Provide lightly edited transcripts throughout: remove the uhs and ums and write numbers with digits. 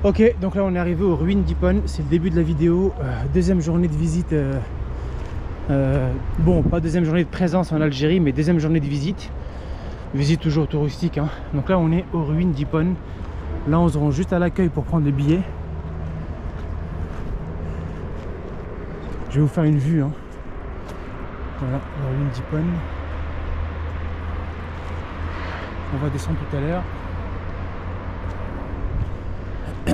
Ok, donc là on est arrivé aux ruines d'Ypone, c'est le début de la vidéo, deuxième journée de visite, bon pas deuxième journée de présence en Algérie, mais deuxième journée de visite toujours touristique, hein. Donc là on est aux ruines d'Ypone, là on se rend juste à l'accueil pour prendre les billets. Je vais vous faire une vue, hein. Voilà, les ruines d'Ypone. On va descendre tout à l'heure. On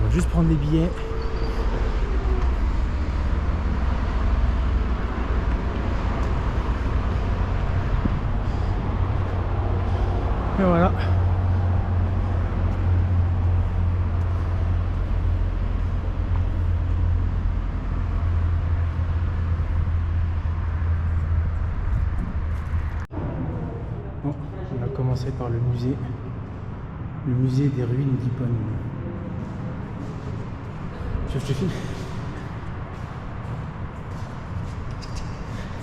va juste prendre les billets. Et voilà. Bon, on va commencer par le musée des ruines d'Ypone. Je te filme.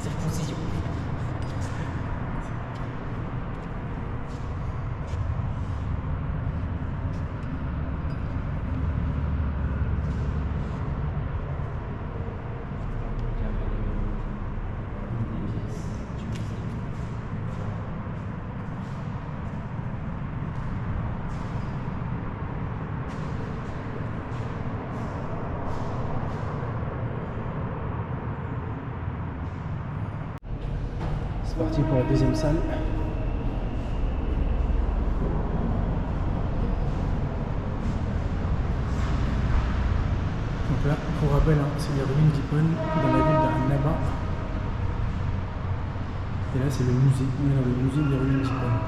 Circoncision. C'est parti pour la deuxième salle. Donc là, pour rappel, hein, c'est les ruines d'Ypone dans la ville d'Annaba. Et là, c'est le musée. On est dans le musée des ruines d'Ypone.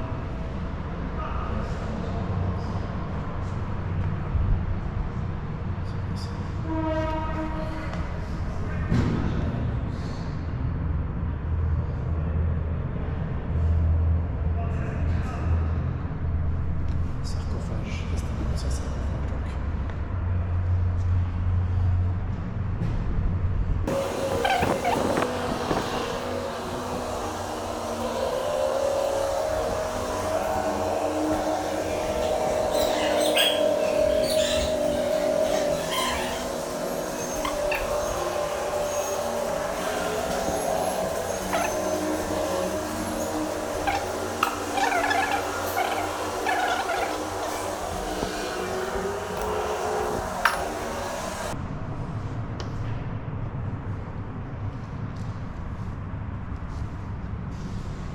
Sarcophage. Ça, c'est un ancien sarcophage, donc.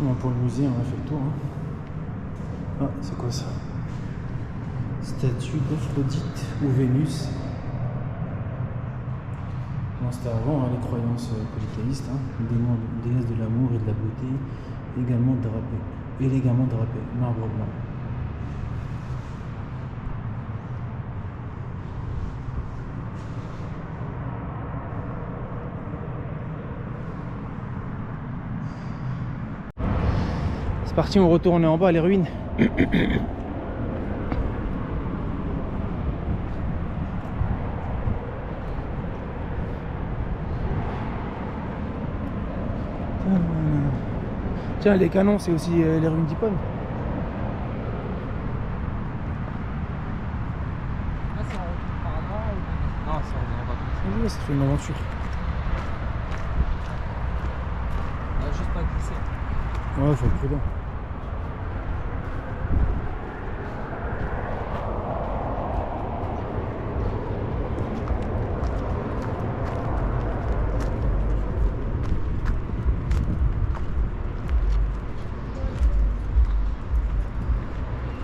Bon, pour le musée, on a fait le tour, hein. Ah, c'est quoi ça? Statue d'Aphrodite ou Vénus. Bon, c'était avant, hein, les croyances polythéistes, hein. Déesse de l'amour et de la beauté, élégamment drapée, marbre blanc. C'est parti, on retourne en bas, les ruines. Tiens, les canons, c'est aussi les ruines d'Ypone. Ah, c'est en retour par là ou... Non, c'est en bas. Oui, ça fait une aventure. On a juste pas glissé. Ouais, faut être prudent.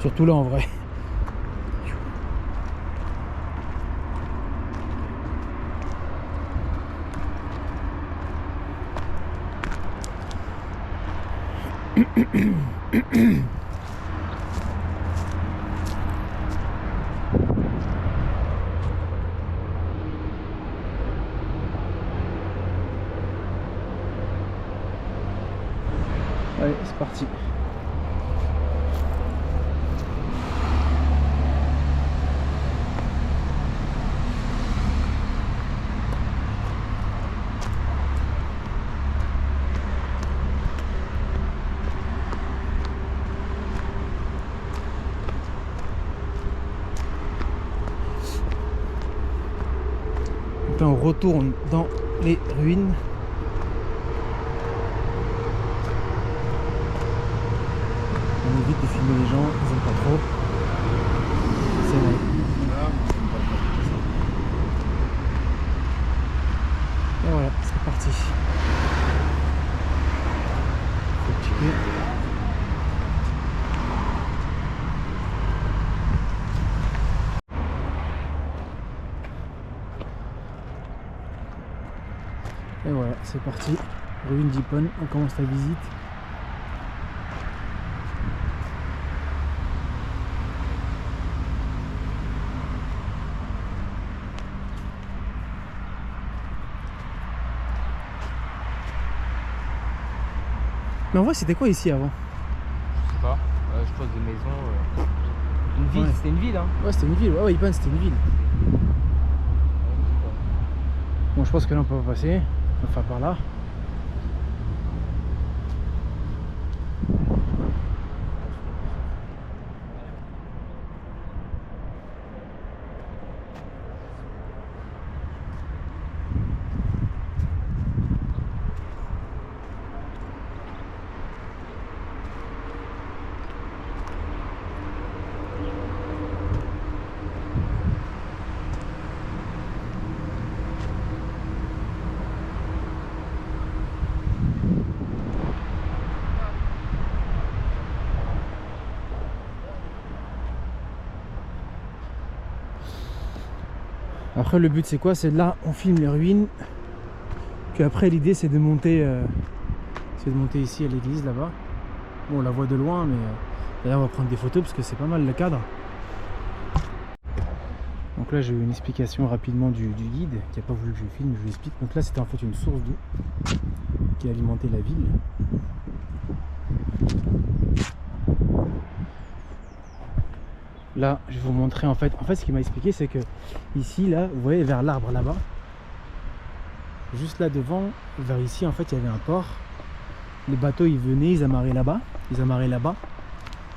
Surtout là en vrai. Allez, c'est parti. retourne dans les ruines. On évite de filmer les gens, ils aiment pas trop. C'est vrai. Et voilà, c'est parti. Faut checker. Et voilà, c'est parti. Ruine d'Ypone, on commence la visite. Mais en vrai, c'était quoi ici avant? Je sais pas. Je pense des maisons. Une ville, Ouais. c'était une ville, hein. Ouais, c'était une ville. Ouais, Ypone, c'était une ville. Bon, je pense que là, on peut pas passer. Enfin, par là. Après, le but, c'est quoi? C'est là, on filme les ruines. Puis après, l'idée, c'est de monter ici à l'église là-bas. Bon, on la voit de loin, mais d'ailleurs, on va prendre des photos parce que c'est pas mal le cadre. Donc là, j'ai eu une explication rapidement du guide qui n'a pas voulu que je filme, je vous explique. Donc là, c'était en fait une source d'eau qui alimentait la ville. Là, je vais vous montrer en fait ce qu'il m'a expliqué, c'est que ici, là, vous voyez vers l'arbre là-bas, juste là devant, vers ici, en fait, il y avait un port. Les bateaux, ils venaient, ils amarraient là-bas.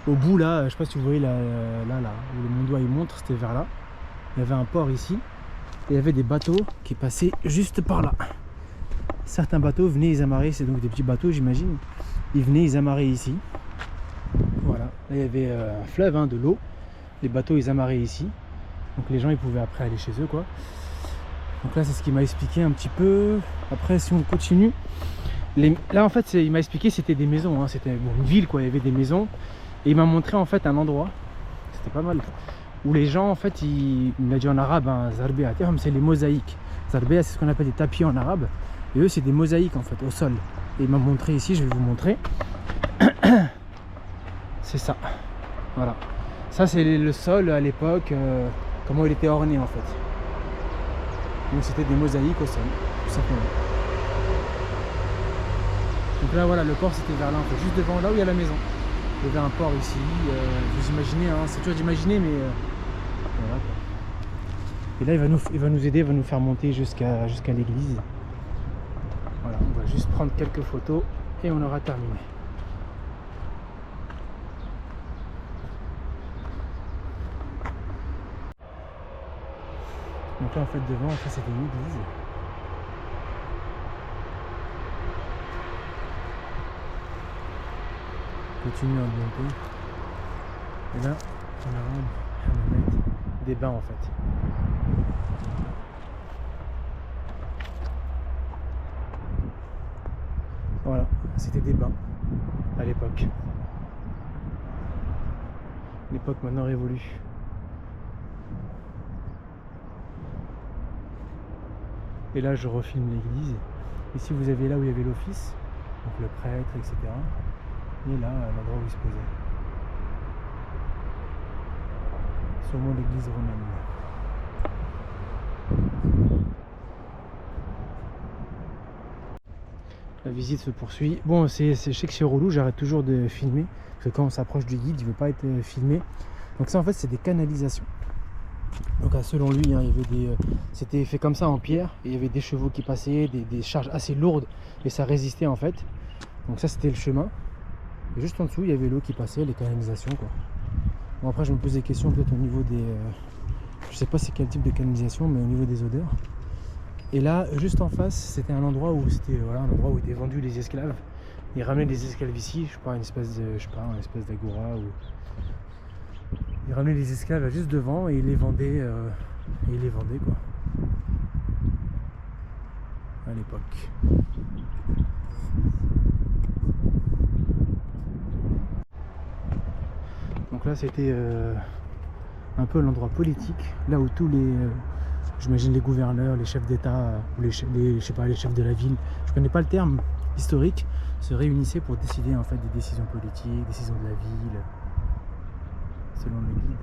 Au bout, là, je sais pas si vous voyez là, où le mon doigt il montre, c'était vers là. Il y avait un port ici. Et il y avait des bateaux qui passaient juste par là. Certains bateaux venaient, ils amarraient, c'est donc des petits bateaux, j'imagine. Ils venaient, ils amarraient ici. Voilà. Là, il y avait un fleuve, hein, de l'eau. Les bateaux, ils amarraient ici. Donc les gens, ils pouvaient après aller chez eux, quoi. Donc là, c'est ce qu'il m'a expliqué un petit peu. Après, si on continue, là, en fait, il m'a expliqué c'était des maisons, hein. C'était une ville, quoi. Il y avait des maisons. Et il m'a montré en fait un endroit, c'était pas mal, où les gens, en fait, il m'a dit en arabe, hein, Zarbéa, c'est les mosaïques. Zarbéa, c'est ce qu'on appelle des tapis en arabe. Et eux, c'est des mosaïques, en fait, au sol. Et il m'a montré ici, je vais vous montrer. C'est ça. Voilà. Ça, c'est le sol à l'époque, comment il était orné, en fait. Donc, c'était des mosaïques au sol, tout simplement. Donc là, voilà, le port, c'était vers là, en fait, juste devant, là où il y a la maison. Il y avait un port ici, vous imaginez, hein, c'est dur d'imaginer, mais voilà, quoi. Et là, il va nous aider, il va nous faire monter jusqu'à l'église. Voilà, on va juste prendre quelques photos et on aura terminé. Donc là, en fait, devant, en fait, c'était une église. Continue à monter. Et là, on va mettre des bains, en fait. Voilà, c'était des bains à l'époque. L'époque maintenant révolue. Et là, je refilme l'église. Ici, vous avez là où il y avait l'office, donc le prêtre, etc. Et là, l'endroit où il se posait. Sûrement l'église romaine. La visite se poursuit. Bon, je sais que c'est relou, j'arrête toujours de filmer. Parce que quand on s'approche du guide, il ne veut pas être filmé. Donc ça, en fait, c'est des canalisations. Donc selon lui, hein, il y avait c'était fait comme ça en pierre. Et il y avait des chevaux qui passaient, des charges assez lourdes. Et ça résistait en fait. Donc ça, c'était le chemin. Et juste en dessous, il y avait l'eau qui passait, les canalisations, quoi. Bon, après, je me pose des questions peut-être au niveau des... je sais pas c'est quel type de canalisation, mais au niveau des odeurs. Et là, juste en face, c'était un endroit où c'était voilà, un endroit où étaient vendus les esclaves. Ils ramenaient les esclaves ici, je crois une espèce de, je sais pas, une espèce d'agora ou ils ramenaient les esclaves juste devant et ils les vendaient quoi. À l'époque. Donc là, c'était un peu l'endroit politique, là où tous les j'imagine les gouverneurs, les chefs d'État, ou je sais pas, les chefs de la ville, je connais pas le terme historique, se réunissaient pour décider en fait des décisions politiques, décisions de la ville, selon le guide.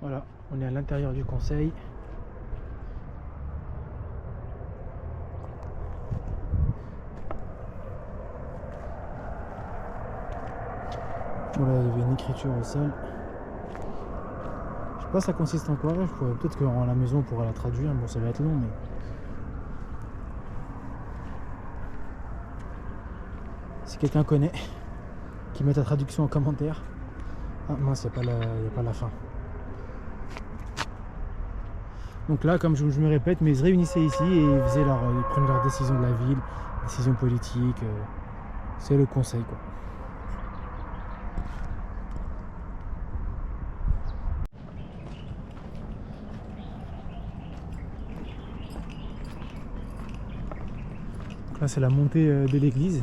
Voilà, on est à l'intérieur du conseil. Voilà, il y avait une écriture au sol. Je sais pas ça consiste en quoi, peut-être qu'à la maison on pourra la traduire, bon ça va être long mais... Si quelqu'un connaît, qui mette la traduction en commentaire. Ah mince, il n'y a pas la fin. Donc là, comme je me répète, mais ils se réunissaient ici et ils prenaient leurs décisions de la ville, décisions politiques. C'est le conseil quoi. Donc là, c'est la montée de l'église.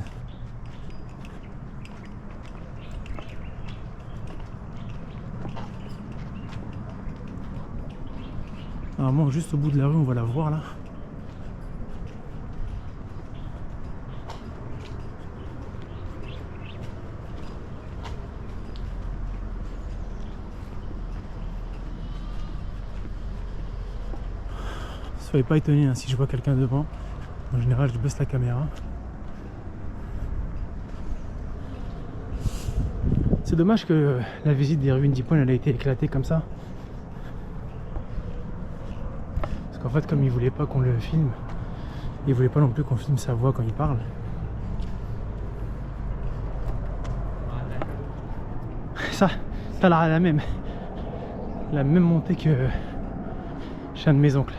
Normalement, juste au bout de la rue, on va la voir là. Soyez pas étonnés si je vois quelqu'un devant. En général, je baisse la caméra. C'est dommage que la visite des ruines d'Hippone elle a été éclatée comme ça. Parce qu'en fait, comme il voulait pas qu'on le filme, il voulait pas non plus qu'on filme sa voix quand il parle. Ça a la même montée que chez un de mes oncles.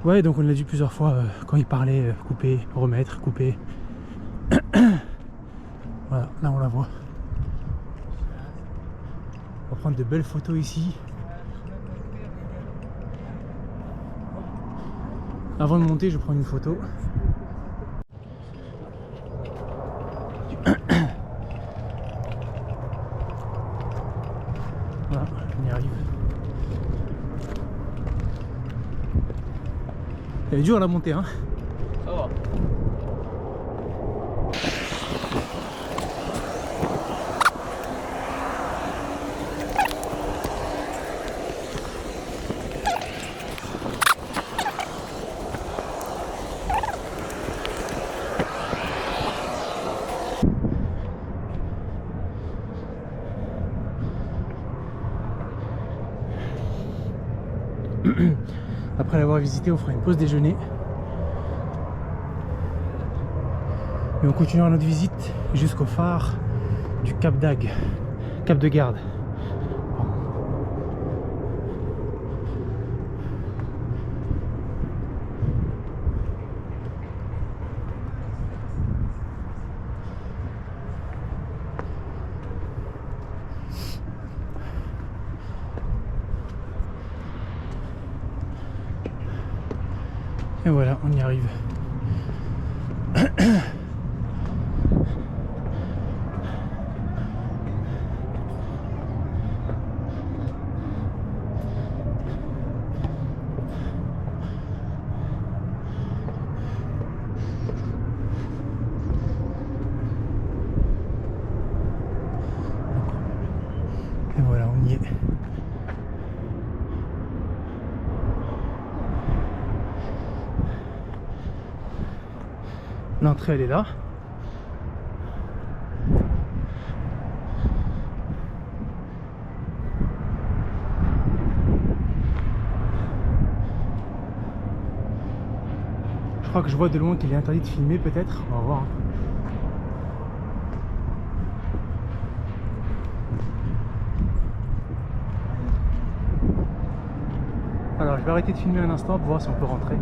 Ouais, donc on l'a dit plusieurs fois quand il parlait, couper, remettre, couper. Voilà, là on la voit. On va prendre de belles photos ici. Avant de monter, je prends une photo. Voilà, on y arrive. Elle est dure à la montée, hein. Ça va. Après l'avoir visité, on fera une pause déjeuner. Et on continuera notre visite jusqu'au phare du Cap d'Agde, Cap de Garde. Et voilà, on y arrive. Et voilà, on y est. L'entrée elle est là. crois que je vois de loin qu'il est interdit de filmer peut-être. On va voir. Alors je vais arrêter de filmer un instant pour voir si on peut rentrer.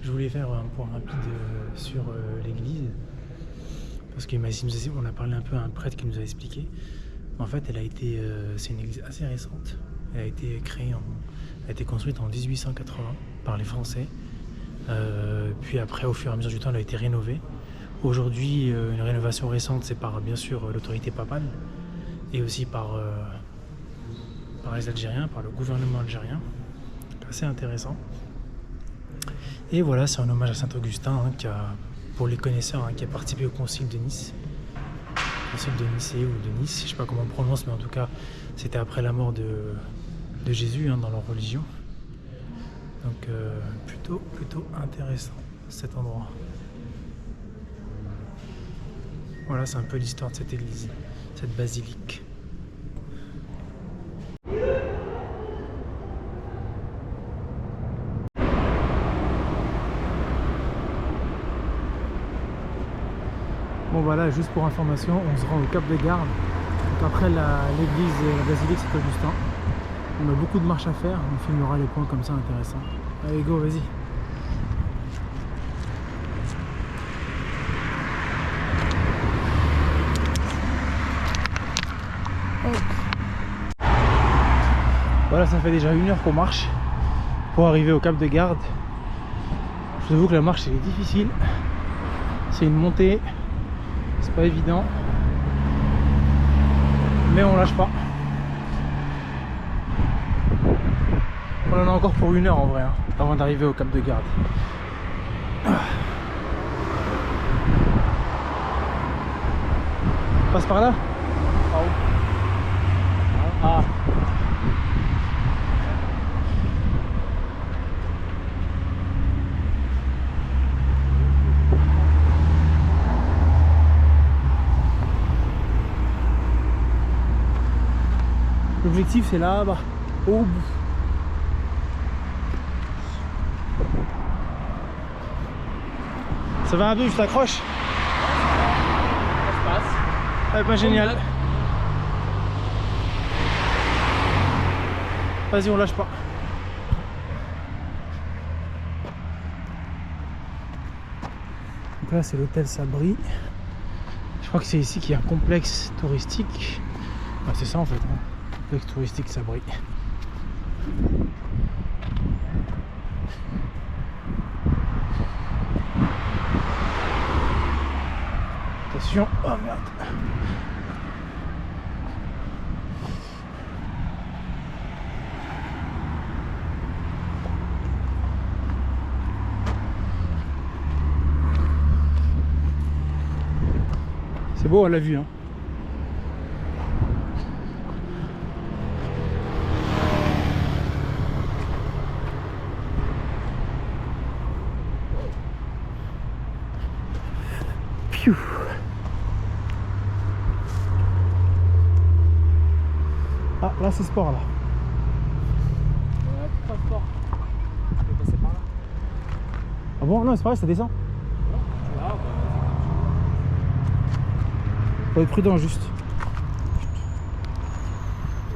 Je voulais faire un point rapide sur l'église parce qu'on a parlé un peu à un prêtre qui nous a expliqué. En fait, c'est une église assez récente. Elle a été construite en 1880 par les Français. Puis après, au fur et à mesure du temps, elle a été rénovée. Aujourd'hui, une rénovation récente, c'est par bien sûr l'autorité papale et aussi par les Algériens, par le gouvernement algérien. Assez intéressant. Et voilà, c'est un hommage à Saint-Augustin, pour les connaisseurs, qui a participé au concile de Nice. Concile de Nicée ou de Nice, je ne sais pas comment on prononce, mais en tout cas, c'était après la mort de Jésus dans leur religion. Donc plutôt intéressant cet endroit. Voilà, c'est un peu l'histoire de cette église, cette basilique. Bon voilà, juste pour information, on se rend au Cap de Garde. Donc après l'église et la basilique Saint-Augustin. On a beaucoup de marches à faire, on filmera les points comme ça intéressants. Allez go, vas-y. Voilà, ça fait déjà 1 heure qu'on marche pour arriver au Cap de Garde. Je vous avoue que la marche elle est difficile. C'est une montée. C'est pas évident, mais on lâche pas. On en a encore pour 1 heure en vrai, avant d'arriver au Cap de Garde. On passe par là? Ah. L'objectif c'est là-bas, au bout. Ça va Abdou, je t'accroche? Ça se passe. Ah, pas génial. Vas-y, on lâche pas. Donc là, c'est l'hôtel Sabri. Je crois que c'est ici qu'il y a un complexe touristique. Ah, c'est ça en fait, hein. Complexe touristique Sabri. Attention, oh merde. C'est beau à la vue, hein. Piou. Ah, là c'est sport là. Pas fort. Je vais passer par là. Ah bon, non, c'est pareil, ça descend. Ah, bah, Faut être prudent juste.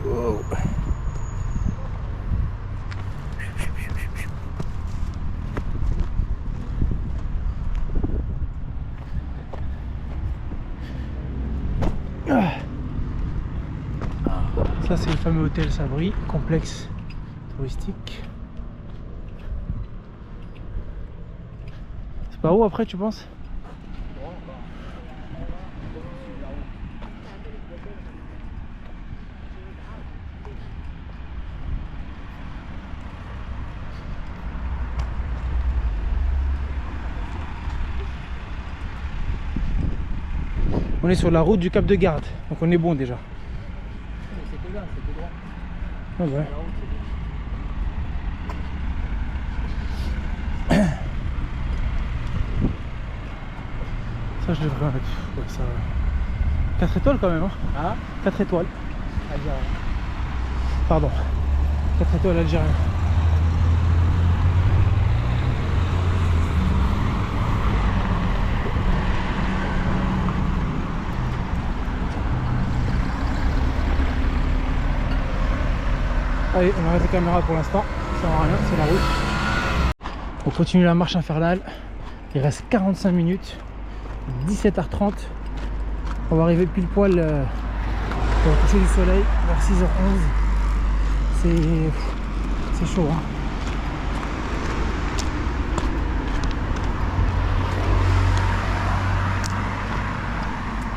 Wow. Ah. Ça c'est le fameux hôtel Sabri, complexe touristique. C'est pas haut après tu penses? On est sur la route du Cap de Garde, donc on est bon déjà. c'était là, c'était droit. Ah ouais. La route, c'est bien. Ça je devrais mettre. Ouais, ça... 4 étoiles quand même, hein. Ah, 4 étoiles. Algérien. Pardon. 4 étoiles algériennes. Allez, on arrête la caméra pour l'instant, ça sert à rien, c'est la route. On continue la marche infernale. Il reste 45 minutes, 17h30. On va arriver pile poil pour le coucher du soleil vers 6h11. C'est chaud, hein.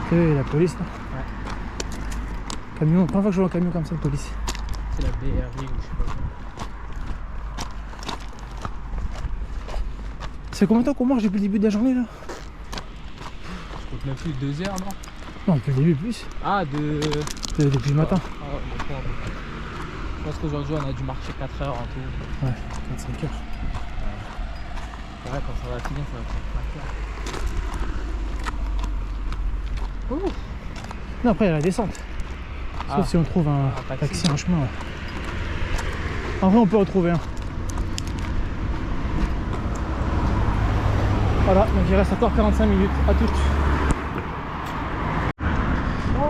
Que la police là. Ouais. Camion, première fois que je vois un camion comme ça de police. C'est la BRI ou je sais pas. C'est combien de temps qu'on marche depuis le début de la journée là? Je compte même plus 2 heures, non? Non, depuis le début plus. Ah, Depuis le matin. Ah, ouais, bon, je pense qu'aujourd'hui on a dû marcher 4 heures en tout. Ouais, 25 heures. Ouais, quand ça va finir, ça va faire 5 heures. Ouh. Non, après il y a la descente. Sauf Ah. si on trouve un Un taxi taxi en chemin. Ouais. En vrai, on peut retrouver un. Voilà, donc il reste encore 45 minutes. À toutes.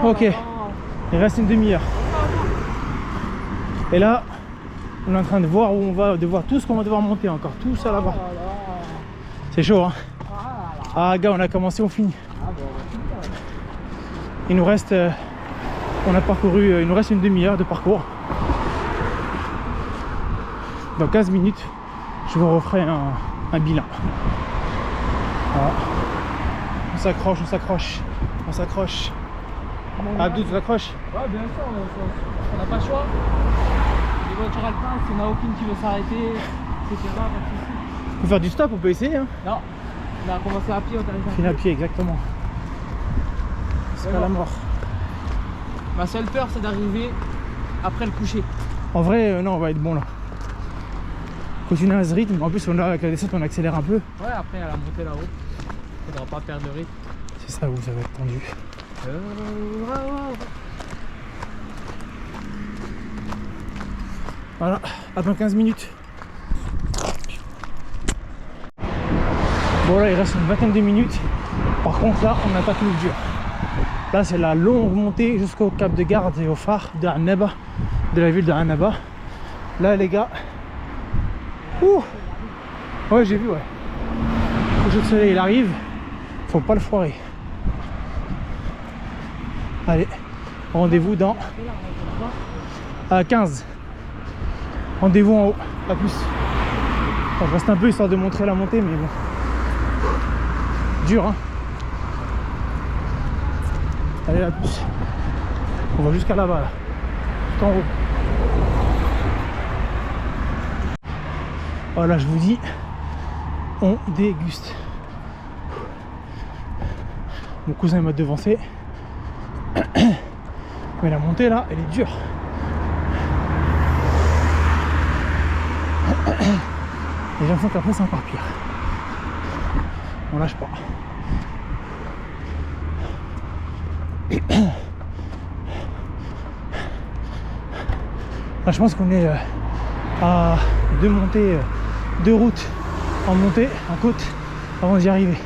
Ok, il reste une demi-heure. Et là, on est en train de voir où on va devoir, tout ce qu'on va devoir monter encore. Tout ça là-bas. C'est chaud, hein. Ah, gars, on a commencé, on finit. Il nous reste. On a parcouru, il nous reste une demi-heure de parcours. Dans 15 minutes, je vous referai un bilan. Voilà. On s'accroche, on s'accroche, on s'accroche. Abdou, tu t'accroches? Ouais, bien sûr, on n'a pas le choix. Les voitures elles passent, il n'y en a aucune qui veut s'arrêter, etc. On peut faire du stop, on peut essayer. Hein. Non, on a commencé à pied, on t'arrive File à pied, exactement. C'est pas la mort. Ma seule peur, c'est d'arriver après le coucher. En vrai, non, on va être bon là. Continuer à ce rythme. En plus, avec la descente, on accélère un peu. Ouais, après à la montée là-haut, il faudra pas perdre de rythme. C'est ça où ça va être tendu. Voilà, attends 15 minutes. Bon là, il reste une vingtaine de minutes. Par contre, là, on attaque le dur. Là, c'est la longue montée jusqu'au Cap de Garde et au phare de Annaba, de la ville de Annaba. Là les gars. Ouh. Ouais j'ai vu ouais. Le coucher de soleil il arrive. Faut pas le foirer. Allez. Rendez-vous dans 15. Rendez-vous en haut. A plus. Enfin, je reste un peu histoire de montrer la montée mais bon. Dur hein. Allez à plus. On va jusqu'à là-bas là. Tout en haut. Voilà je vous dis. On déguste. Mon cousin m'a devancé. Mais la montée là, elle est dure. Et j'ai l'impression qu'après c'est encore pire. On lâche pas. Là, je pense qu'on est à 2 montées, 2 routes en montée, en côte, avant d'y arriver.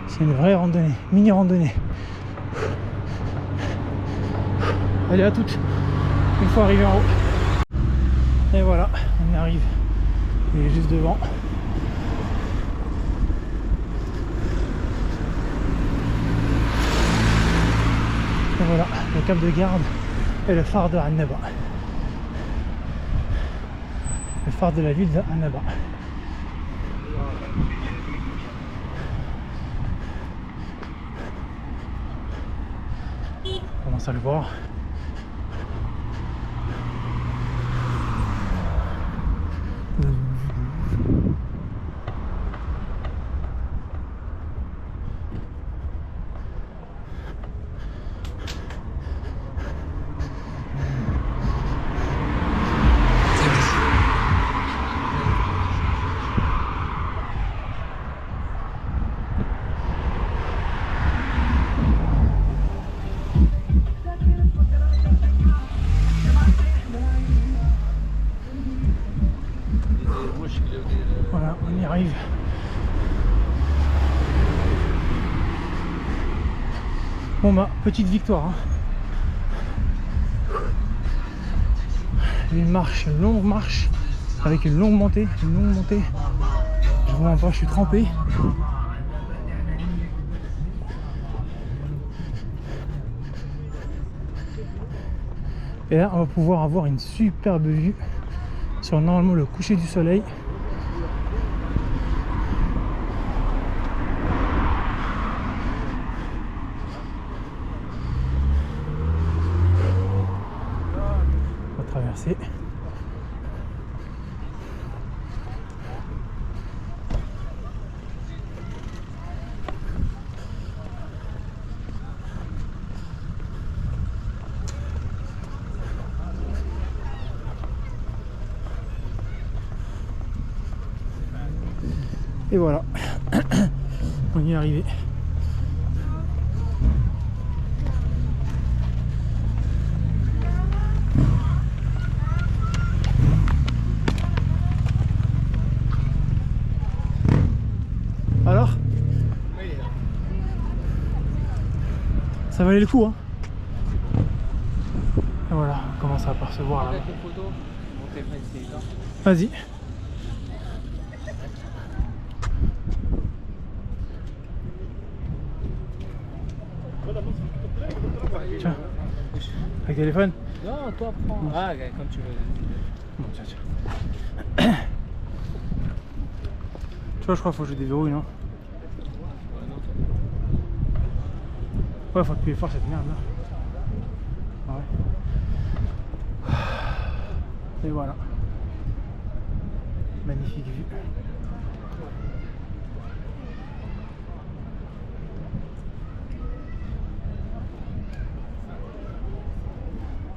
C'est une vraie randonnée, mini randonnée. Allez à toutes, une fois arrivé en haut. Et voilà, on y arrive. Il est juste devant. Et voilà, le cap de garde et le phare de Annaba. Le phare de la ville de Annaba. On commence à le voir. Voilà, on y arrive. Bon bah, petite victoire. Hein. Une marche, une longue marche, avec une longue montée, Je vous mens pas, je suis trempé. Et là, on va pouvoir avoir une superbe vue sur normalement le coucher du soleil. On va traverser. Et voilà, on y est arrivé. Alors, ça valait le coup, hein. Et voilà, on commence à apercevoir là. Vas-y. Tiens, avec téléphone? Non, toi prends. Ah, comme tu veux. Bon, tiens. Tu vois, je crois qu'il faut que je déverrouille, non? Ouais, faut appuyer fort cette merde là. Ouais. Et voilà. Magnifique vue.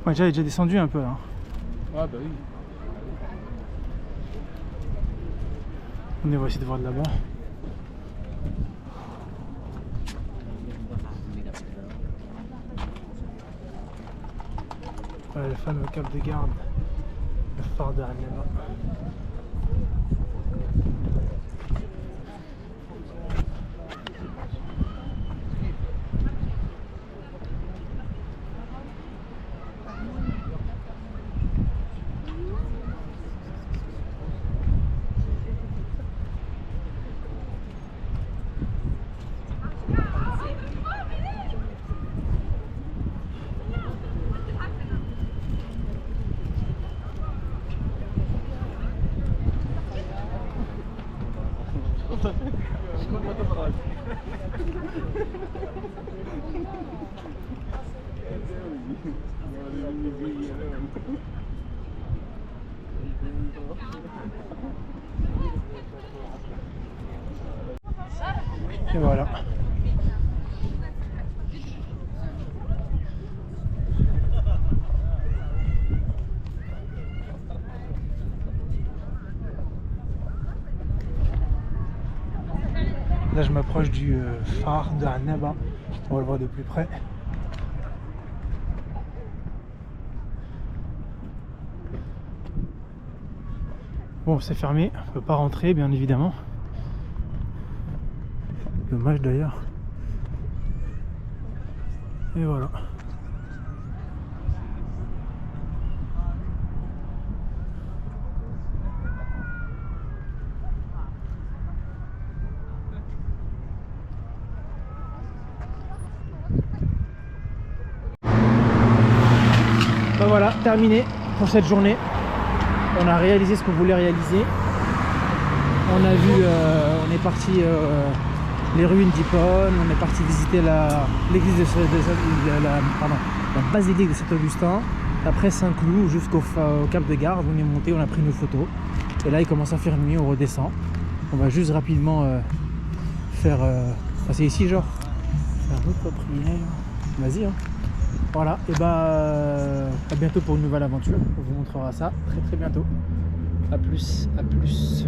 Ouais, déjà, il est déjà descendu un peu là. Ouais, bah oui. On va essayer de voir de là-bas. Voilà le fameux cap de garde, le phare de Annaba. Et voilà. Là je m'approche du phare de Annaba. On va le voir de plus près. Bon, c'est fermé, on peut pas rentrer bien évidemment. Dommage d'ailleurs. Et voilà. Ben voilà, terminé pour cette journée. On a réalisé ce qu'on voulait réaliser. On a vu, on est parti les ruines d'Hippone, on est parti visiter l'église la basilique de Saint-Augustin, après Saint-Cloud jusqu'au Cap de Garde. On est monté, on a pris nos photos. Et là il commence à faire nuit, on redescend. On va juste rapidement faire passer ici genre. Faire notre prière. Vas-y hein. Voilà, et bah à bientôt pour une nouvelle aventure. On vous montrera ça très bientôt. A plus, à plus.